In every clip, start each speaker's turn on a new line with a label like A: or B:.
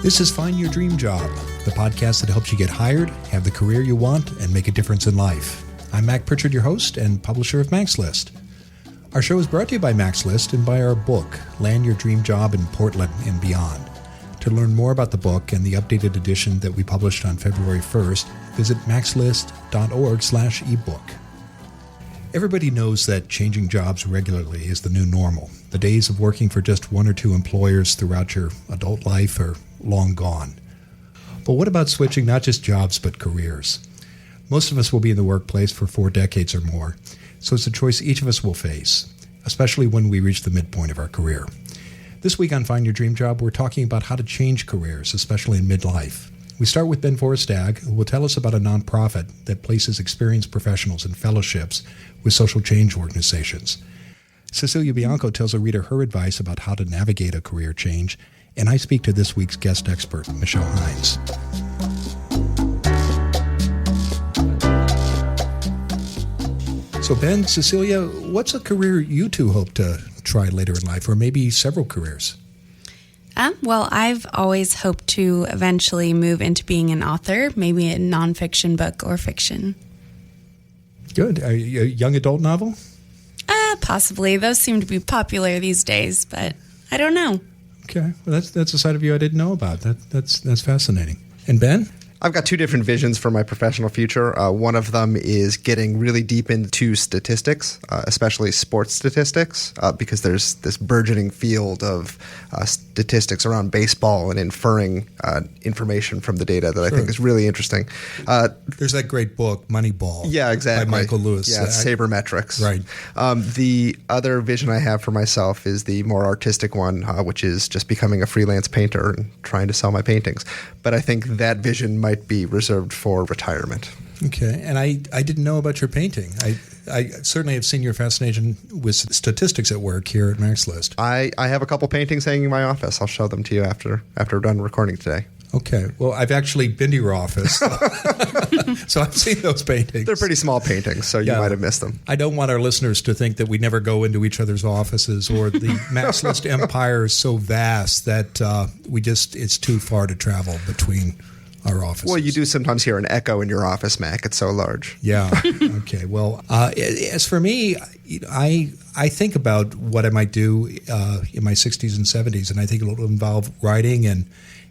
A: This is Find Your Dream Job, the podcast that helps you get hired, have the career you want, and make a difference in life. I'm Mac Pritchard, your host and publisher of Mac's List. Our show is brought to you by Mac's List and by our book, Land Your Dream Job in Portland and Beyond. To learn more about the book and the updated edition that we published on February 1st, visit maxlist.org/ebook. Everybody knows that changing jobs regularly is the new normal. The days of working for just one or two employers throughout your adult life are long gone. But what about switching not just jobs but careers? Most of us will be in the workplace for 4 decades or more, so it's a choice each of us will face, especially when we reach the midpoint of our career. This week on Find Your Dream Job, we're talking about how to change careers, especially in midlife. We start with Ben Forestag, who will tell us about a nonprofit that places experienced professionals in fellowships with social change organizations. Cecilia Bianco tells a reader her advice about how to navigate a career change, and I speak to this week's guest expert, Michelle Hynes. So Ben, Cecilia, what's a career you two hope to try later in life, or maybe several careers?
B: Well, I've always hoped to eventually move into being an author, maybe a nonfiction book or fiction.
A: Good. A young adult novel?
B: Possibly. Those seem to be popular these days, but I don't know.
A: Okay. Well, that's a side of you I didn't know about. That's fascinating. And Ben?
C: I've got 2 different visions for my professional future. One of them is getting really deep into statistics, especially sports statistics, because there's this burgeoning field of statistics around baseball and inferring information from the data that I think is really interesting.
A: There's that great book, Moneyball.
C: Yeah, exactly.
A: By Michael Lewis.
C: Yeah, sabermetrics.
A: Right.
C: The other vision I have for myself is the more artistic one, which is just becoming a freelance painter and trying to sell my paintings. But I think that vision might be reserved for retirement.
A: Okay, and I didn't know about your painting. I certainly have seen your fascination with statistics at work here at Mac's List.
C: I have a couple paintings hanging in my office. I'll show them to you after we're done recording today.
A: Okay, well, I've actually been to your office, so I've seen those paintings.
C: They're pretty small paintings, so you might have missed them.
A: I don't want our listeners to think that we never go into each other's offices, or the Mac's List empire is so vast that it's too far to travel between our offices.
C: Well, you do sometimes hear an echo in your office, Mac. It's so large.
A: Yeah. Okay. Well, as for me, I think about what I might do in my 60s and 70s, and I think it'll involve writing, and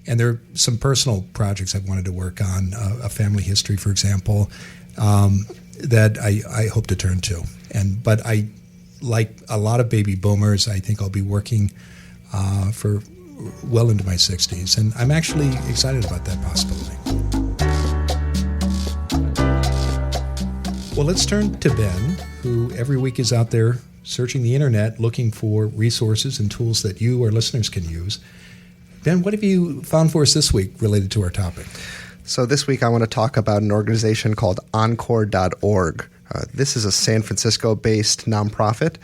A: there are some personal projects I've wanted to work on, a family history, for example, that I hope to turn to. But I, like a lot of baby boomers, I think I'll be working for well into my 60s, and I'm actually excited about that possibility. Well, let's turn to Ben, who every week is out there searching the internet, looking for resources and tools that you, our listeners, can use. Ben, what have you found for us this week related to our topic?
C: So this week I want to talk about an organization called encore.org. This is a San Francisco-based nonprofit,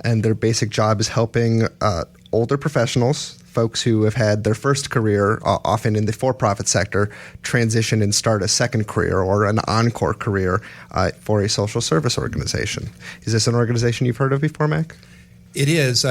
C: and their basic job is helping older professionals, folks who have had their first career, often in the for-profit sector, transition and start a second career or an encore career for a social service organization. Is this an organization you've heard of before, Mac?
A: It is.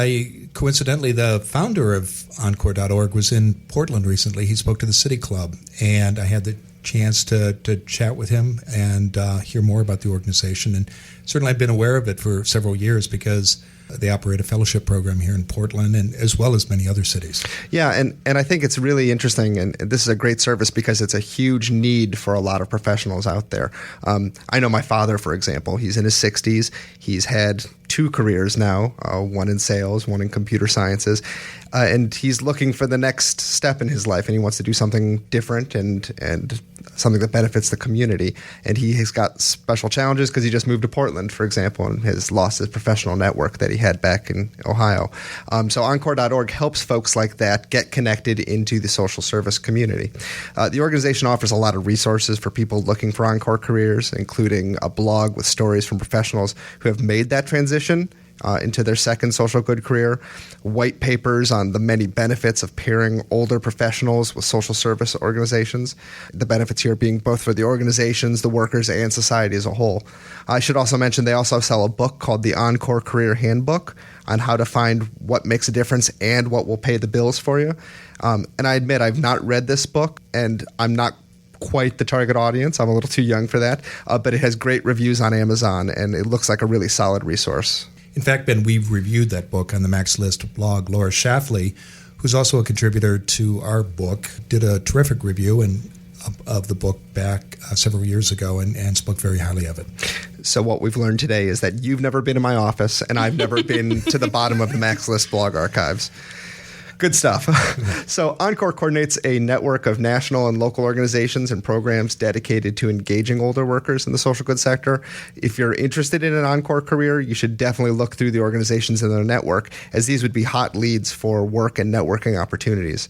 A: Coincidentally, the founder of encore.org was in Portland recently. He spoke to the City Club, and I had the chance to chat with him and hear more about the organization. And certainly I've been aware of it for several years because they operate a fellowship program here in Portland, and as well as many other cities. Yeah,
C: and I think it's really interesting, and this is a great service because it's a huge need for a lot of professionals out there. I know my father, for example. He's in his 60s. He's had 2 careers now, one in sales, one in computer sciences, and he's looking for the next step in his life, and he wants to do something different and something that benefits the community. And he has got special challenges because he just moved to Portland, for example, and has lost his professional network that he had back in Ohio. So encore.org helps folks like that get connected into the social service community. The organization offers a lot of resources for people looking for encore careers, including a blog with stories from professionals who have made that transition into their second social good career, white papers on the many benefits of pairing older professionals with social service organizations, the benefits here being both for the organizations, the workers, and society as a whole. I should also mention they also sell a book called the Encore Career Handbook on how to find what makes a difference and what will pay the bills for you. And I admit I've not read this book, and I'm not quite the target audience. I'm a little too young for that, but it has great reviews on Amazon, and it looks like a really solid resource.
A: In fact, Ben, we've reviewed that book on the Max List blog. Laura Schlafly, who's also a contributor to our book, did a terrific review of the book back several years ago and spoke very highly of it.
C: So what we've learned today is that you've never been in my office, and I've never been to the bottom of the Max List blog archives. Good stuff. So Encore coordinates a network of national and local organizations and programs dedicated to engaging older workers in the social good sector. If you're interested in an Encore career, you should definitely look through the organizations in their network, as these would be hot leads for work and networking opportunities.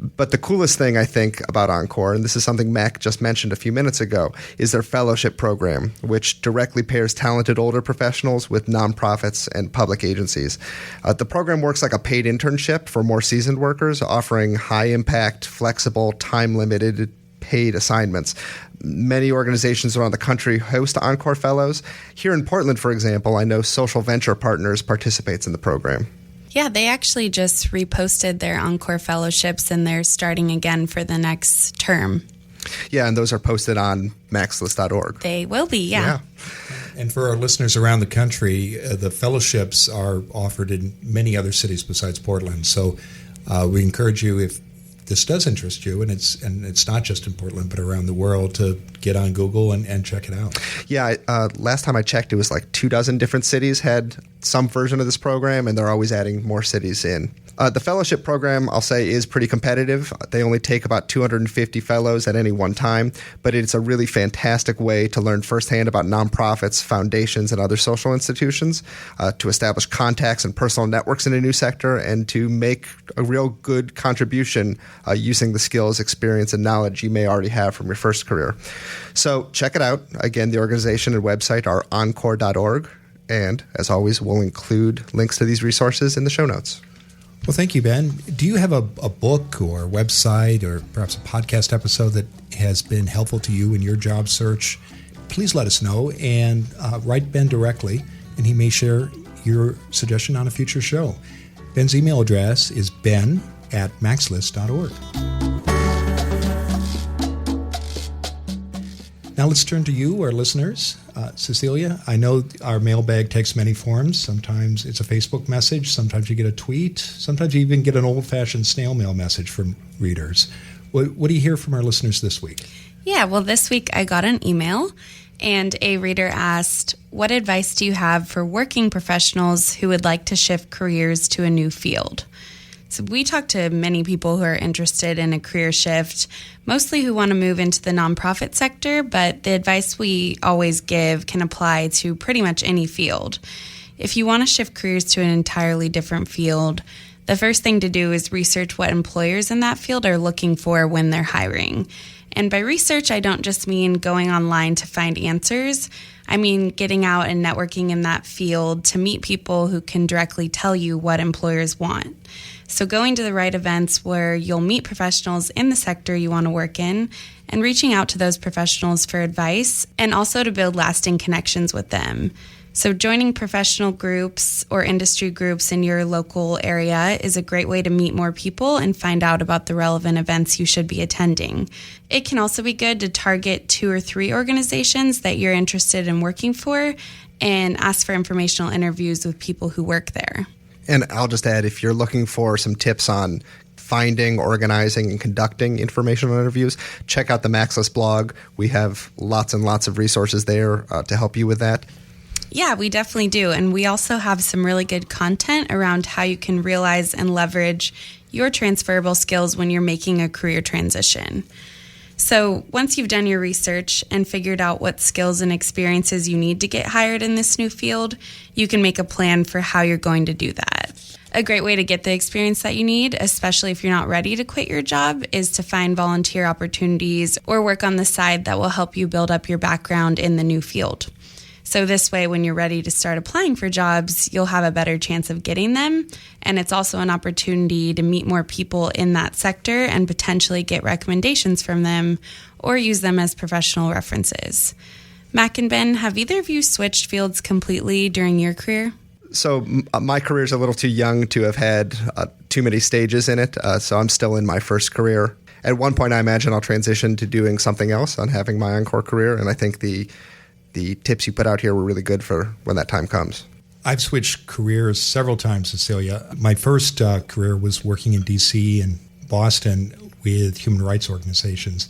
C: But the coolest thing, I think, about Encore, and this is something Mac just mentioned a few minutes ago, is their fellowship program, which directly pairs talented older professionals with nonprofits and public agencies. The program works like a paid internship for more seasoned workers, offering high-impact, flexible, time-limited paid assignments. Many organizations around the country host Encore Fellows. Here in Portland, for example, I know Social Venture Partners participates in the program.
B: Yeah, they actually just reposted their Encore fellowships, and they're starting again for the next term.
C: Yeah, and those are posted on maxlist.org.
B: They will be, yeah.
A: And for our listeners around the country, the fellowships are offered in many other cities besides Portland. So we encourage you, if this does interest you, and it's not just in Portland but around the world, to get on Google and check it out.
C: Yeah, last time I checked, it was like 24 different cities had some version of this program, and they're always adding more cities in. The fellowship program, I'll say, is pretty competitive. They only take about 250 fellows at any one time, but it's a really fantastic way to learn firsthand about nonprofits, foundations, and other social institutions, to establish contacts and personal networks in a new sector, and to make a real good contribution using the skills, experience, and knowledge you may already have from your first career. So check it out. Again, the organization and website are encore.org, and as always, we'll include links to these resources in the show notes.
A: Well, thank you, Ben. Do you have a book or a website or perhaps a podcast episode that has been helpful to you in your job search? Please let us know and write Ben directly, and he may share your suggestion on a future show. Ben's email address is ben@maxlist.org. Now let's turn to you, our listeners. Cecilia, I know our mailbag takes many forms. Sometimes it's a Facebook message. Sometimes you get a tweet. Sometimes you even get an old-fashioned snail mail message from readers. What do you hear from our listeners this week?
B: Yeah, well, this week I got an email, and a reader asked, what advice do you have for working professionals who would like to shift careers to a new field? So we talked to many people who are interested in a career shift, mostly who want to move into the nonprofit sector, but the advice we always give can apply to pretty much any field. If you want to shift careers to an entirely different field, the first thing to do is research what employers in that field are looking for when they're hiring. And by research, I don't just mean going online to find answers. I mean getting out and networking in that field to meet people who can directly tell you what employers want. So going to the right events where you'll meet professionals in the sector you want to work in, and reaching out to those professionals for advice, and also to build lasting connections with them. So joining professional groups or industry groups in your local area is a great way to meet more people and find out about the relevant events you should be attending. It can also be good to target 2 or 3 organizations that you're interested in working for and ask for informational interviews with people who work there.
C: And I'll just add, if you're looking for some tips on finding, organizing, and conducting informational interviews, check out the Maxlist blog. We have lots and lots of resources there to help you with that.
B: Yeah, we definitely do. And we also have some really good content around how you can realize and leverage your transferable skills when you're making a career transition. So once you've done your research and figured out what skills and experiences you need to get hired in this new field, you can make a plan for how you're going to do that. A great way to get the experience that you need, especially if you're not ready to quit your job, is to find volunteer opportunities or work on the side that will help you build up your background in the new field. So this way, when you're ready to start applying for jobs, you'll have a better chance of getting them. And it's also an opportunity to meet more people in that sector and potentially get recommendations from them or use them as professional references. Mac and Ben, have either of you switched fields completely during your career?
C: So my career is a little too young to have had too many stages in it. So I'm still in my first career. At one point, I imagine I'll transition to doing something else on having my encore career. And I think the tips you put out here were really good for when that time comes.
A: I've switched careers several times, Cecilia. My first career was working in D.C. and Boston with human rights organizations.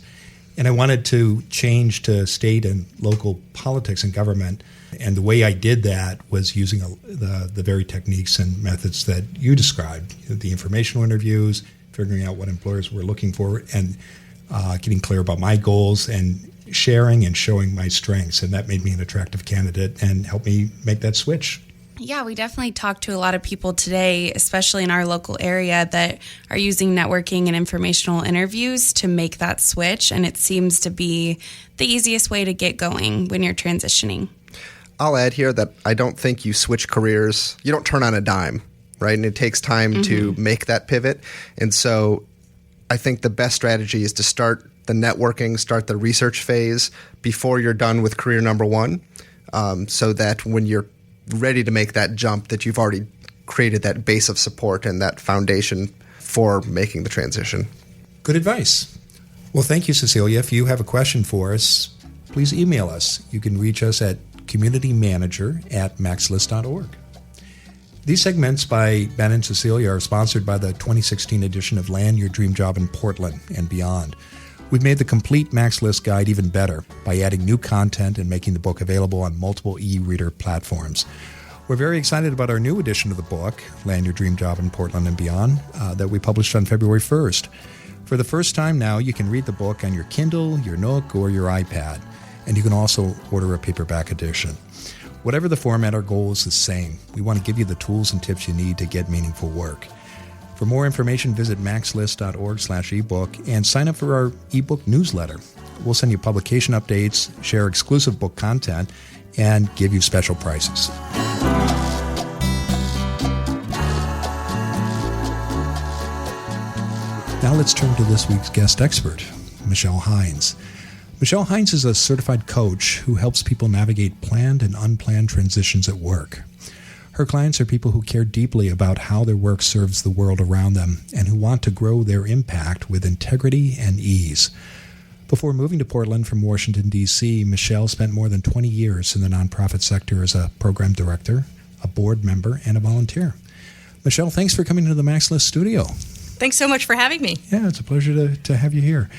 A: And I wanted to change to state and local politics and government. And the way I did that was using the very techniques and methods that you described, the informational interviews, figuring out what employers were looking for, and getting clear about my goals and sharing and showing my strengths. And that made me an attractive candidate and helped me make that switch.
B: Yeah, we definitely talk to a lot of people today, especially in our local area, that are using networking and informational interviews to make that switch. And it seems to be the easiest way to get going when you're transitioning.
C: I'll add here that I don't think you switch careers. You don't turn on a dime, right? And it takes time to make that pivot. And so I think the best strategy is to start the networking, start the research phase before you're done with career number one, so that when you're ready to make that jump, that you've already created that base of support and that foundation for making the transition.
A: Good advice. Well, thank you, Cecilia. If you have a question for us, please email us. You can reach us at communitymanager@maxlist.org. These segments by Ben and Cecilia are sponsored by the 2016 edition of Land Your Dream Job in Portland and Beyond. We've made the complete Max List guide even better by adding new content and making the book available on multiple e-reader platforms. We're very excited about our new edition of the book, Land Your Dream Job in Portland and Beyond, that we published on February 1st. For the first time now, you can read the book on your Kindle, your Nook, or your iPad, and you can also order a paperback edition. Whatever the format, our goal is the same. We want to give you the tools and tips you need to get meaningful work. For more information, visit maxlist.org/ebook and sign up for our ebook newsletter. We'll send you publication updates, share exclusive book content, and give you special prices. Now let's turn to this week's guest expert, Michelle Hynes. Michelle Hynes is a certified coach who helps people navigate planned and unplanned transitions at work. Her clients are people who care deeply about how their work serves the world around them and who want to grow their impact with integrity and ease. Before moving to Portland from Washington, D.C., Michelle spent more than 20 years in the nonprofit sector as a program director, a board member, and a volunteer. Michelle, thanks for coming to the Max List studio.
D: Thanks so much for having me.
A: Yeah, it's a pleasure to have you here.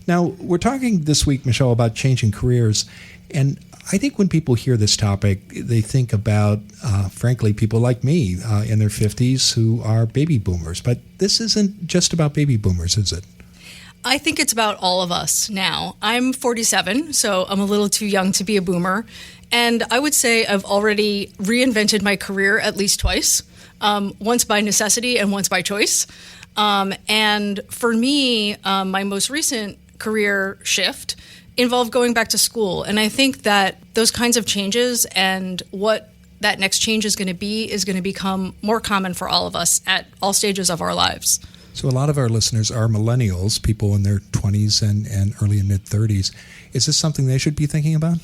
A: Now, we're talking this week, Michelle, about changing careers. And I think when people hear this topic, they think about, frankly, people like me in their 50s who are baby boomers. But this isn't just about baby boomers, is it?
D: I think it's about all of us now. I'm 47, so I'm a little too young to be a boomer. And I would say I've already reinvented my career at least twice, once by necessity and once by choice. And for me, my most recent career shift involved going back to school. And I think that those kinds of changes and what that next change is going to become more common for all of us at all stages of our lives.
A: So a lot of our listeners are millennials, people in their 20s and early and mid-30s. Is this something they should be thinking about?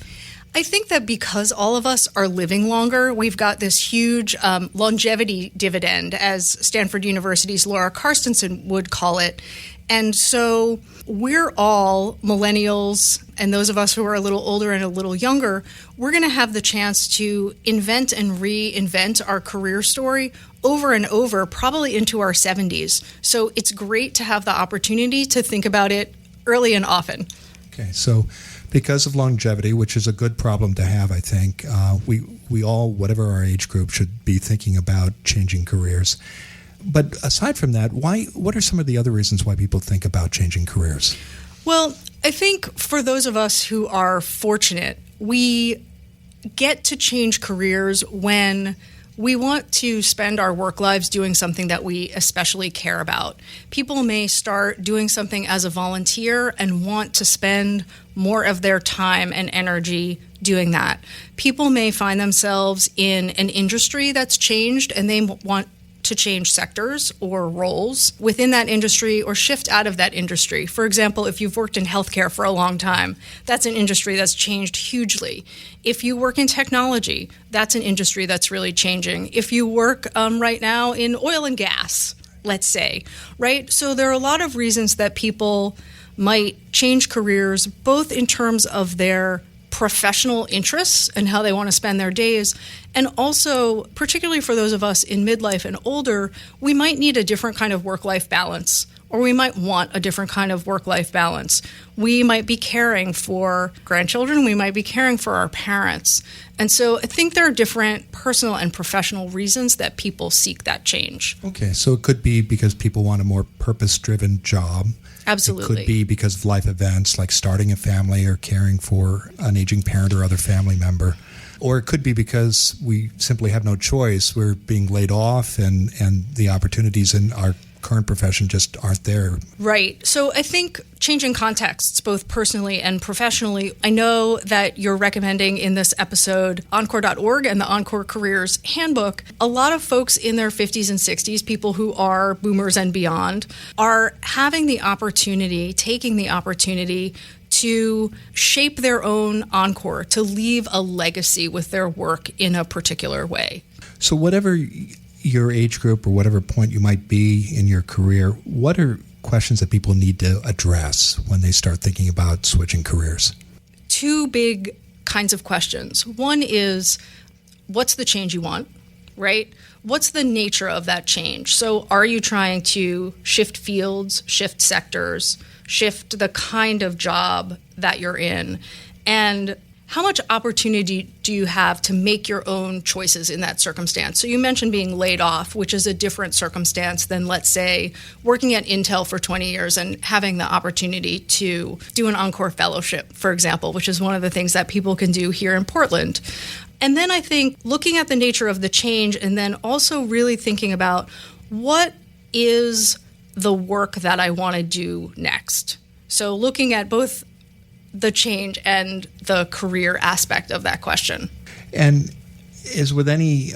D: I think that because all of us are living longer, we've got this huge longevity dividend, as Stanford University's Laura Carstensen would call it. And so we're all millennials, and those of us who are a little older and a little younger, we're going to have the chance to invent and reinvent our career story over and over, probably into our 70s. So it's great to have the opportunity to think about it early and often.
A: Okay, so because of longevity, which is a good problem to have, I think, we all, whatever our age group, should be thinking about changing careers. But aside from that, what are some of the other reasons why people think about changing careers?
D: Well, I think for those of us who are fortunate, we get to change careers when we want to spend our work lives doing something that we especially care about. People may start doing something as a volunteer and want to spend more of their time and energy doing that. People may find themselves in an industry that's changed and they want to change sectors or roles within that industry or shift out of that industry. For example, if you've worked in healthcare for a long time, that's an industry that's changed hugely. If you work in technology, that's an industry that's really changing. If you work right now in oil and gas, let's say, right? So there are a lot of reasons that people might change careers, both in terms of their professional interests and how they want to spend their days. And also, particularly for those of us in midlife and older, we might need a different kind of work-life balance, or we might want a different kind of work-life balance. We might be caring for grandchildren, we might be caring for our parents. And so I think there are different personal and professional reasons that people seek that change.
A: Okay, so it could be because people want a more purpose-driven job.
D: Absolutely.
A: It could be because of life events like starting a family or caring for an aging parent or other family member. Or it could be because we simply have no choice. We're being laid off and the opportunities in our current profession just aren't there.
D: Right. So I think changing contexts, both personally and professionally, I know that you're recommending in this episode encore.org and the Encore Careers Handbook. A lot of folks in their 50s and 60s, people who are boomers and beyond, are having the opportunity, taking the opportunity to shape their own encore, to leave a legacy with their work in a particular way.
A: So whatever your age group or whatever point you might be in your career, what are questions that people need to address when they start thinking about switching careers?
D: Two big kinds of questions. One is, what's the change you want, right? What's the nature of that change? So are you trying to shift fields, shift sectors, shift the kind of job that you're in? And how much opportunity do you have to make your own choices in that circumstance? So you mentioned being laid off, which is a different circumstance than, let's say, working at Intel for 20 years and having the opportunity to do an Encore Fellowship, for example, which is one of the things that people can do here in Portland. And then I think looking at the nature of the change and then also really thinking about what is the work that I want to do next. So looking at both the change and the career aspect of that question.
A: And as with any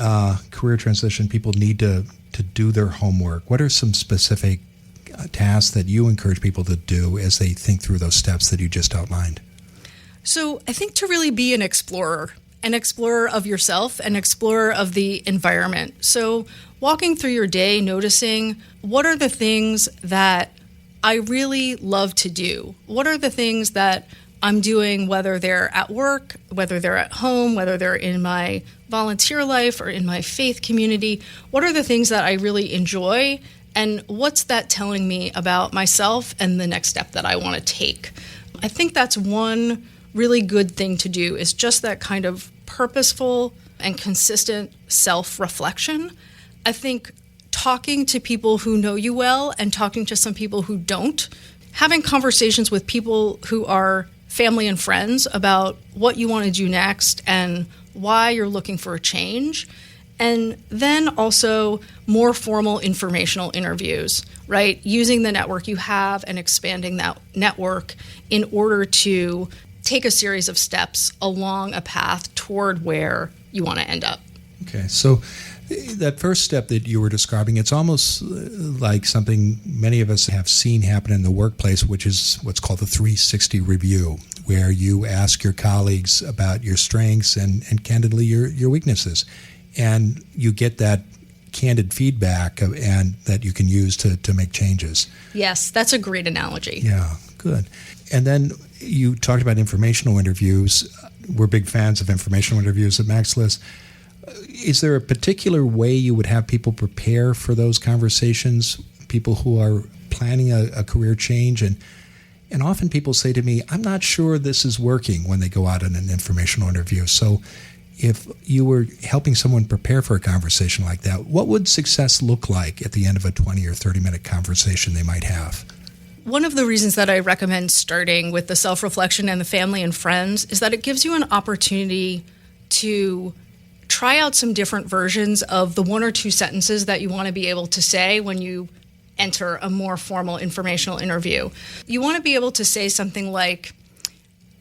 A: career transition, people need to do their homework. What are some specific tasks that you encourage people to do as they think through those steps that you just outlined?
D: So I think to really be an explorer of yourself, an explorer of the environment. So walking through your day, noticing what are the things that I really love to do? What are the things that I'm doing, whether they're at work, whether they're at home, whether they're in my volunteer life or in my faith community? What are the things that I really enjoy? And what's that telling me about myself and the next step that I want to take? I think that's one really good thing to do, is just that kind of purposeful and consistent self-reflection. I think talking to people who know you well and talking to some people who don't, having conversations with people who are family and friends about what you want to do next and why you're looking for a change. And then also more formal informational interviews, right? Using the network you have and expanding that network in order to take a series of steps along a path toward where you want to end up.
A: Okay, so that first step that you were describing, it's almost like something many of us have seen happen in the workplace, which is what's called the 360 review, where you ask your colleagues about your strengths and candidly your weaknesses. And you get that candid feedback and that you can use to make changes.
D: Yes, that's a great analogy.
A: Yeah, good. And then you talked about informational interviews. We're big fans of informational interviews at MaxList. Is there a particular way you would have people prepare for those conversations, people who are planning a career change? And often people say to me, I'm not sure this is working when they go out on an informational interview. So if you were helping someone prepare for a conversation like that, what would success look like at the end of a 20 or 30-minute conversation they might have?
D: One of the reasons that I recommend starting with the self-reflection and the family and friends is that it gives you an opportunity to try out some different versions of the one or two sentences that you want to be able to say when you enter a more formal informational interview. You want to be able to say something like,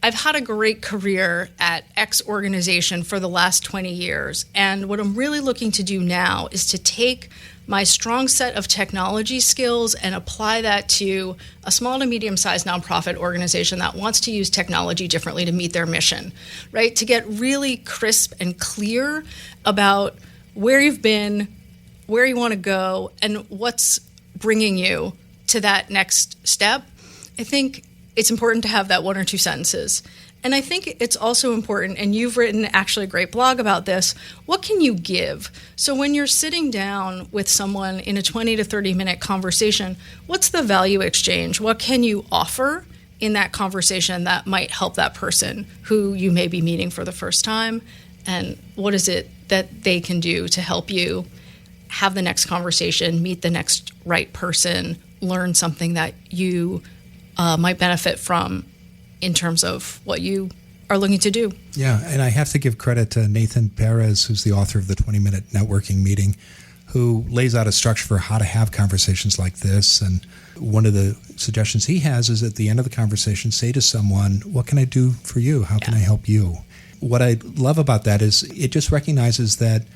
D: I've had a great career at X organization for the last 20 years, and what I'm really looking to do now is to take my strong set of technology skills and apply that to a small to medium-sized nonprofit organization that wants to use technology differently to meet their mission, right? To get really crisp and clear about where you've been, where you want to go, and what's bringing you to that next step. I think it's important to have that one or two sentences. And I think it's also important, and you've written actually a great blog about this, what can you give? So when you're sitting down with someone in a 20 to 30 minute conversation, what's the value exchange? What can you offer in that conversation that might help that person who you may be meeting for the first time? And what is it that they can do to help you have the next conversation, meet the next right person, learn something that you might benefit from in terms of what you are looking to do.
A: Yeah, and I have to give credit to Nathan Perez, who's the author of the 20-Minute Networking Meeting, who lays out a structure for how to have conversations like this. And one of the suggestions he has is at the end of the conversation, say to someone, what can I do for you? How can I help you? What I love about that is it just recognizes that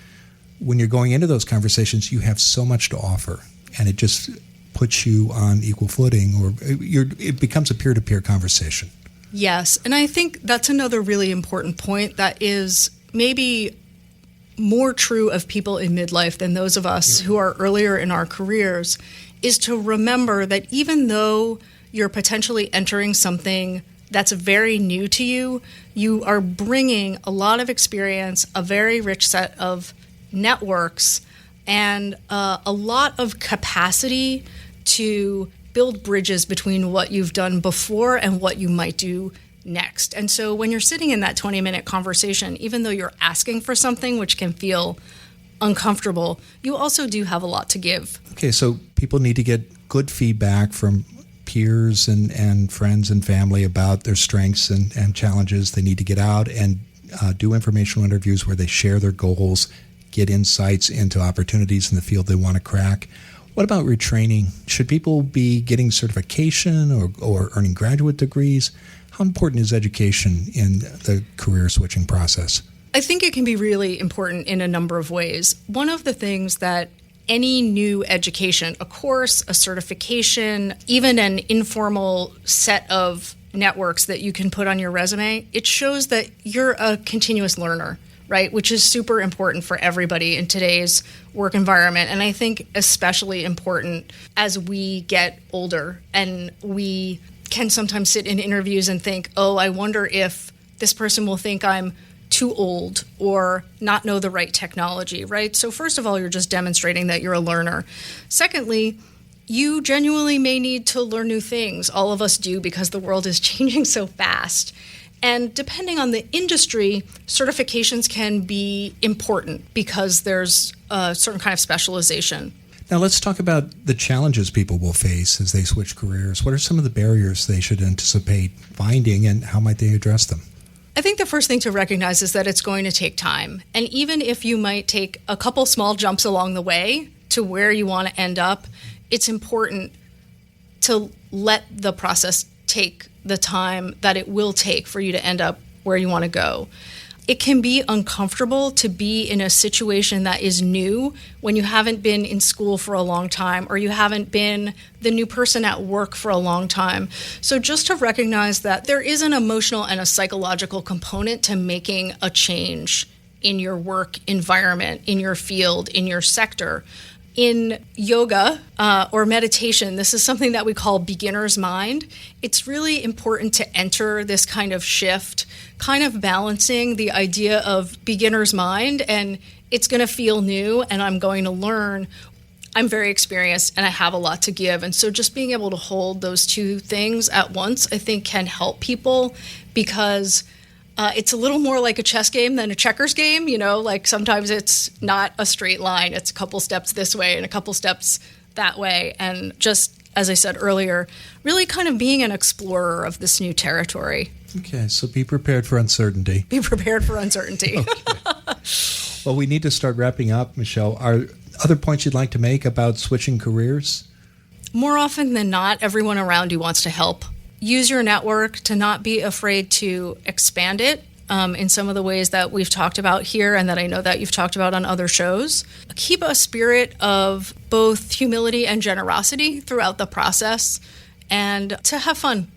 A: when you're going into those conversations, you have so much to offer, and it just puts you on equal footing, or it becomes a peer-to-peer conversation.
D: Yes, and I think that's another really important point that is maybe more true of people in midlife than those of us who are earlier in our careers, is to remember that even though you're potentially entering something that's very new to you, you are bringing a lot of experience, a very rich set of networks, and a lot of capacity to build bridges between what you've done before and what you might do next. And so when you're sitting in that 20-minute conversation, even though you're asking for something which can feel uncomfortable, you also do have a lot to give.
A: Okay, so people need to get good feedback from peers and friends and family about their strengths and challenges. They need to get out and do informational interviews where they share their goals, get insights into opportunities in the field they want to crack. What about retraining? Should people be getting certification or earning graduate degrees? How important is education in the career switching process?
D: I think it can be really important in a number of ways. One of the things that any new education, a course, a certification, even an informal set of networks that you can put on your resume, it shows that you're a continuous learner, right? Which is super important for everybody in today's work environment. And I think especially important as we get older, and we can sometimes sit in interviews and think, oh, I wonder if this person will think I'm too old or not know the right technology, right? So first of all, you're just demonstrating that you're a learner. Secondly, you genuinely may need to learn new things. All of us do, because the world is changing so fast. And depending on the industry, certifications can be important because there's a certain kind of specialization.
A: Now let's talk about the challenges people will face as they switch careers. What are some of the barriers they should anticipate finding, and how might they address them?
D: I think the first thing to recognize is that it's going to take time. And even if you might take a couple small jumps along the way to where you want to end up, it's important to let the process take the time that it will take for you to end up where you want to go. It can be uncomfortable to be in a situation that is new when you haven't been in school for a long time, or you haven't been the new person at work for a long time. So just to recognize that there is an emotional and a psychological component to making a change in your work environment, in your field, in your sector. In yoga or meditation, this is something that we call beginner's mind. It's really important to enter this kind of shift, kind of balancing the idea of beginner's mind and it's going to feel new and I'm going to learn. I'm very experienced and I have a lot to give. And so just being able to hold those two things at once, I think, can help people, because it's a little more like a chess game than a checkers game. You know, like sometimes it's not a straight line. It's a couple steps this way and a couple steps that way. And just, as I said earlier, really kind of being an explorer of this new territory.
A: Okay, so be prepared for uncertainty.
D: Be prepared for uncertainty.
A: Okay. Well, we need to start wrapping up, Michelle. Are other points you'd like to make about switching careers?
D: More often than not, everyone around you wants to help. Use your network to not be afraid to expand it in some of the ways that we've talked about here and that I know that you've talked about on other shows. Keep a spirit of both humility and generosity throughout the process and to have fun,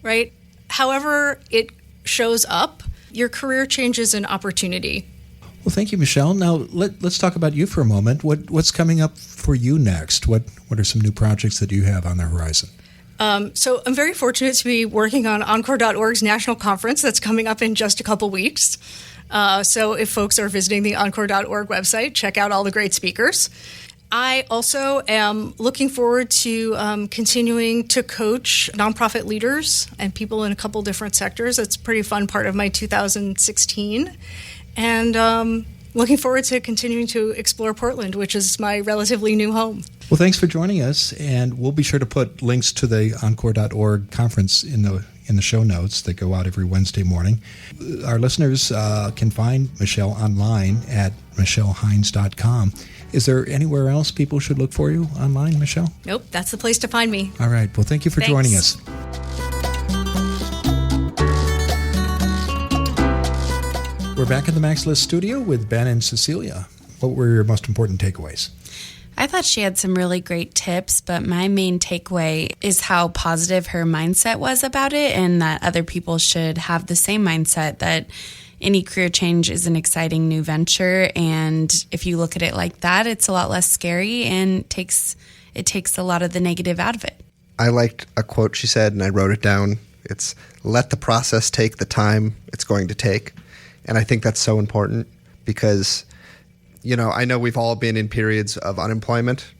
D: right? However it shows up, your career change is an opportunity.
A: Well, thank you, Michelle. Now, let's talk about you for a moment. What's coming up for you next? What are some new projects that you have on the horizon?
D: So I'm very fortunate to be working on encore.org's national conference that's coming up in just a couple weeks. So if folks are visiting the encore.org website, check out all the great speakers. I also am looking forward to continuing to coach nonprofit leaders and people in a couple different sectors. That's a pretty fun part of my 2016. And looking forward to continuing to explore Portland, which is my relatively new home.
A: Well, thanks for joining us, and we'll be sure to put links to the encore.org conference in the show notes that go out every Wednesday morning. Our listeners can find Michelle online at michellehynes.com. Is there anywhere else people should look for you online, Michelle?
D: Nope, that's the place to find me.
A: All right. Well, thank you for joining us. We're back in the Max List studio with Ben and Cecilia. What were your most important takeaways?
B: I thought she had some really great tips, but my main takeaway is how positive her mindset was about it, and that other people should have the same mindset, that any career change is an exciting new venture. And if you look at it like that, it's a lot less scary and it takes a lot of the negative out of it.
C: I liked a quote she said, and I wrote it down. It's, let the process take the time it's going to take. And I think that's so important because, I know we've all been in periods of unemployment,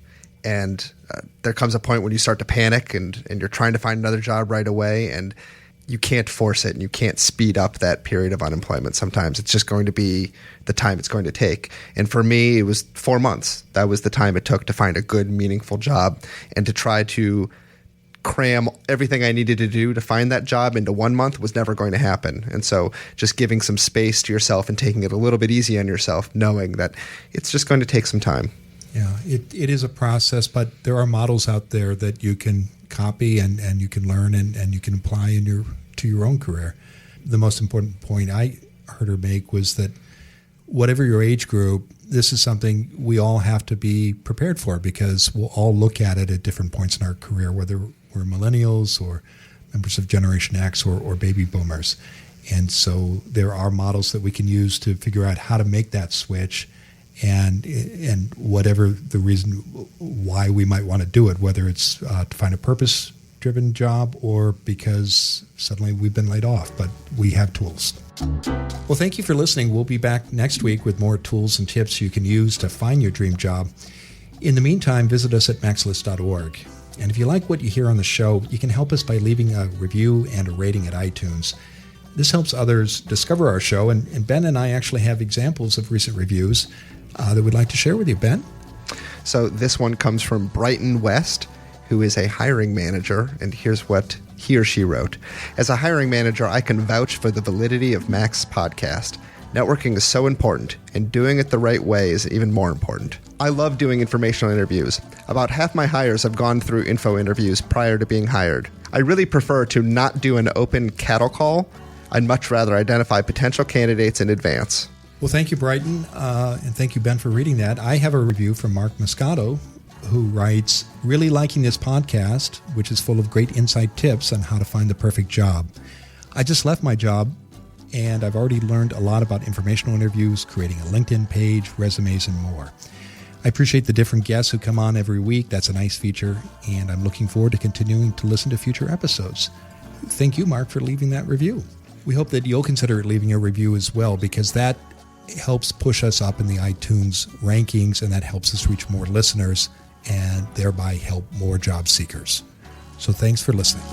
C: and there comes a point when you start to panic and you're trying to find another job right away, and you can't force it and you can't speed up that period of unemployment. Sometimes it's just going to be the time it's going to take. And for me, it was 4 months. That was the time it took to find a good, meaningful job and to try to cram everything I needed to do to find that job into 1 month was never going to happen. And so just giving some space to yourself and taking it a little bit easy on yourself, knowing that it's just going to take some time.
A: Yeah, it is a process, but there are models out there that you can copy and you can learn and you can apply to your own career. The most important point I heard her make was that whatever your age group, this is something we all have to be prepared for, because we'll all look at it at different points in our career, whether we're millennials or members of Generation X or baby boomers. And so there are models that we can use to figure out how to make that switch, and whatever the reason why we might want to do it, whether it's to find a purpose-driven job or because suddenly we've been laid off, but we have tools. Well, thank you for listening. We'll be back next week with more tools and tips you can use to find your dream job. In the meantime, visit us at maxlist.org. And if you like what you hear on the show, you can help us by leaving a review and a rating at iTunes. This helps others discover our show, and Ben and I actually have examples of recent reviews that we'd like to share with you. Ben?
C: So this one comes from Brighton West, who is a hiring manager, and here's what he or she wrote. As a hiring manager, I can vouch for the validity of Mac's podcast. Networking is so important, and doing it the right way is even more important. I love doing informational interviews. About half my hires have gone through info interviews prior to being hired. I really prefer to not do an open cattle call. I'd much rather identify potential candidates in advance.
A: Well, thank you, Brighton, and thank you, Ben, for reading that. I have a review from Mark Moscato, who writes, really liking this podcast, which is full of great insight tips on how to find the perfect job. I just left my job, and I've already learned a lot about informational interviews, creating a LinkedIn page, resumes, and more. I appreciate the different guests who come on every week. That's a nice feature, and I'm looking forward to continuing to listen to future episodes. Thank you, Mark, for leaving that review. We hope that you'll consider leaving a review as well, because that helps push us up in the iTunes rankings, and that helps us reach more listeners and thereby help more job seekers. So thanks for listening.